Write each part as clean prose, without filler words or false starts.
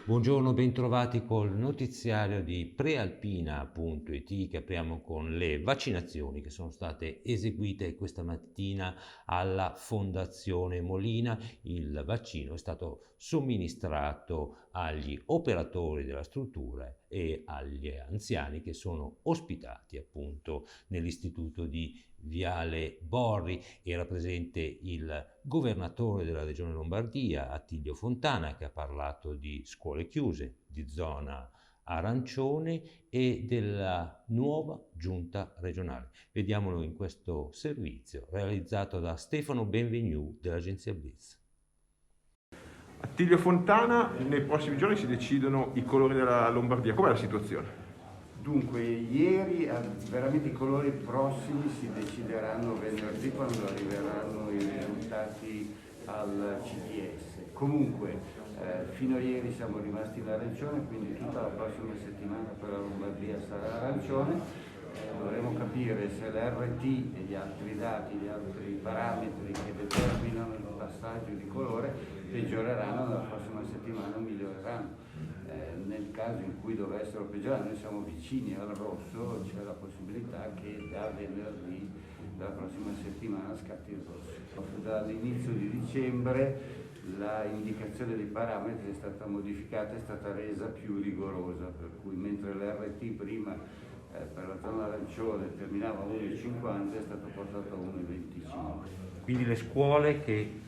Buongiorno, bentrovati col notiziario di prealpina.it che apriamo con le vaccinazioni che sono state eseguite questa mattina alla Fondazione Molina. Il vaccino è stato somministrato agli operatori della struttura e agli anziani che sono ospitati appunto nell'istituto di Viale Borri. Era presente il governatore della regione Lombardia, Attilio Fontana, che ha parlato di scuole chiuse, di zona arancione e della nuova giunta regionale. Vediamolo in questo servizio realizzato da Stefano Benvenu dell'agenzia Blitz. Attilio Fontana, nei prossimi giorni si decidono i colori della Lombardia. Com'è la situazione? Dunque, ieri veramente i colori prossimi si decideranno venerdì quando arriveranno i risultati al CTS. Comunque, fino a ieri siamo rimasti in arancione, quindi tutta la prossima settimana per la Lombardia sarà arancione. Dovremo capire se l'RT e gli altri dati, gli altri parametri che determinano il passaggio di colore peggioreranno nella prossima settimana o miglioreranno. Nel caso in cui dovessero peggiorare, noi siamo vicini al rosso, c'è la possibilità che da venerdì della prossima settimana scatti il rosso. Dall'inizio di dicembre la indicazione dei parametri è stata modificata, è stata resa più rigorosa, per cui mentre l'RT prima per la zona arancione terminava a 1,50 è stato portato a 1,25. Quindi le scuole che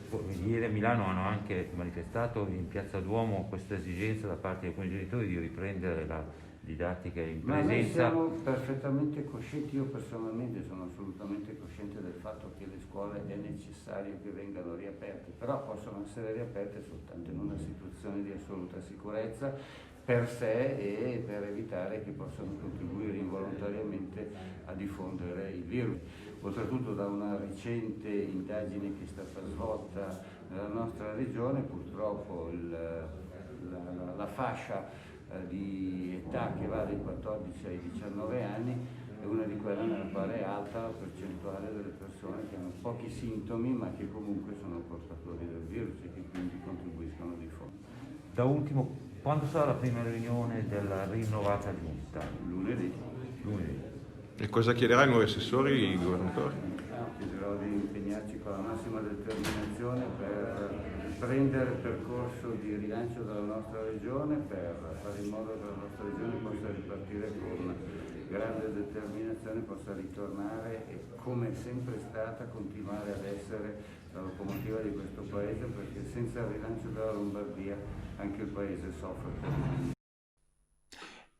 ieri a Milano hanno anche manifestato in Piazza Duomo questa esigenza da parte di alcuni genitori di riprendere la didattica in Ma noi presenza. siamo perfettamente coscienti, io personalmente sono assolutamente cosciente del fatto che le scuole è necessario che vengano riaperte, però possono essere riaperte soltanto in una situazione di assoluta sicurezza per sé e per evitare che possano contribuire involontariamente a diffondere il virus. Oltretutto da una recente indagine che è stata svolta nella nostra regione, purtroppo la fascia di età che va dai 14 ai 19 anni è una di quelle nella quale è alta la percentuale delle persone che hanno pochi sintomi ma che comunque sono portatori del virus e che quindi contribuiscono a diffondere. Da ultimo, quando sarà la prima riunione della rinnovata giunta? Lunedì. E cosa chiederà ai nuovi assessori, i governatori? Chiederò di impegnarci con la massima determinazione per prendere il percorso di rilancio della nostra regione, per fare in modo che la nostra regione possa ripartire con grande determinazione, possa ritornare e come è sempre stata continuare ad essere la locomotiva di questo paese, perché senza il rilancio della Lombardia anche il paese soffre.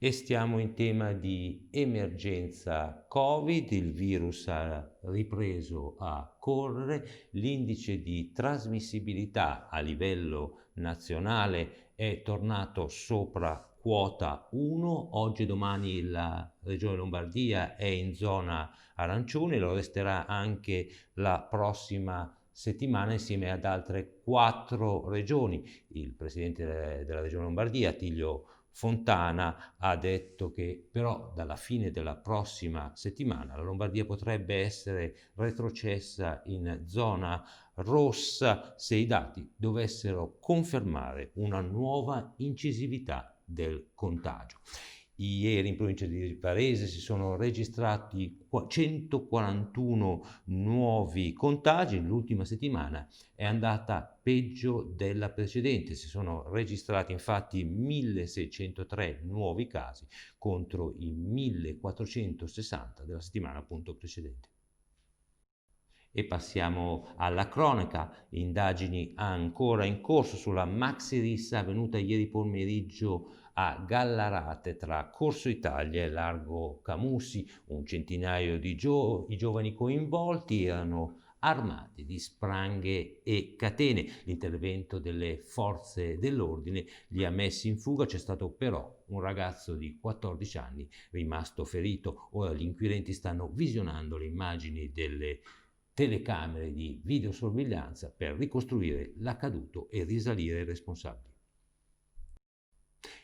E stiamo in tema di emergenza Covid, il virus ha ripreso a correre, l'indice di trasmissibilità a livello nazionale è tornato sopra quota 1, oggi e domani la regione Lombardia è in zona arancione, lo resterà anche la prossima settimana insieme ad altre 4 regioni. Il presidente della regione Lombardia, Attilio Fontana, ha detto che però dalla fine della prossima settimana la Lombardia potrebbe essere retrocessa in zona rossa se i dati dovessero confermare una nuova incisività del contagio. Ieri in provincia di Varese si sono registrati 141 nuovi contagi, l'ultima settimana è andata peggio della precedente, si sono registrati infatti 1603 nuovi casi contro i 1460 della settimana appunto precedente. E passiamo alla cronaca, indagini ancora in corso sulla maxi rissa avvenuta ieri pomeriggio a Gallarate tra Corso Italia e Largo Camusi. Un centinaio di i giovani coinvolti erano armati di spranghe e catene. L'intervento delle forze dell'ordine li ha messi in fuga, c'è stato però un ragazzo di 14 anni rimasto ferito. Ora gli inquirenti stanno visionando le immagini delle telecamere di videosorveglianza per ricostruire l'accaduto e risalire i responsabili.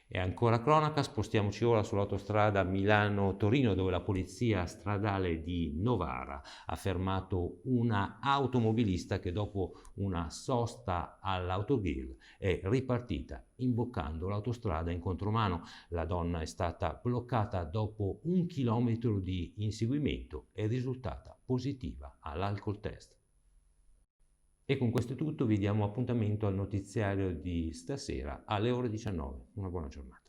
E ancora cronaca, spostiamoci ora sull'autostrada Milano-Torino, dove la polizia stradale di Novara ha fermato una automobilista che dopo una sosta all'autogrill è ripartita imboccando l'autostrada in contromano. La donna è stata bloccata dopo 1 chilometro di inseguimento e è risultata positiva all'alcol test. E con questo è tutto, vi diamo appuntamento al notiziario di stasera alle ore 19. Una buona giornata.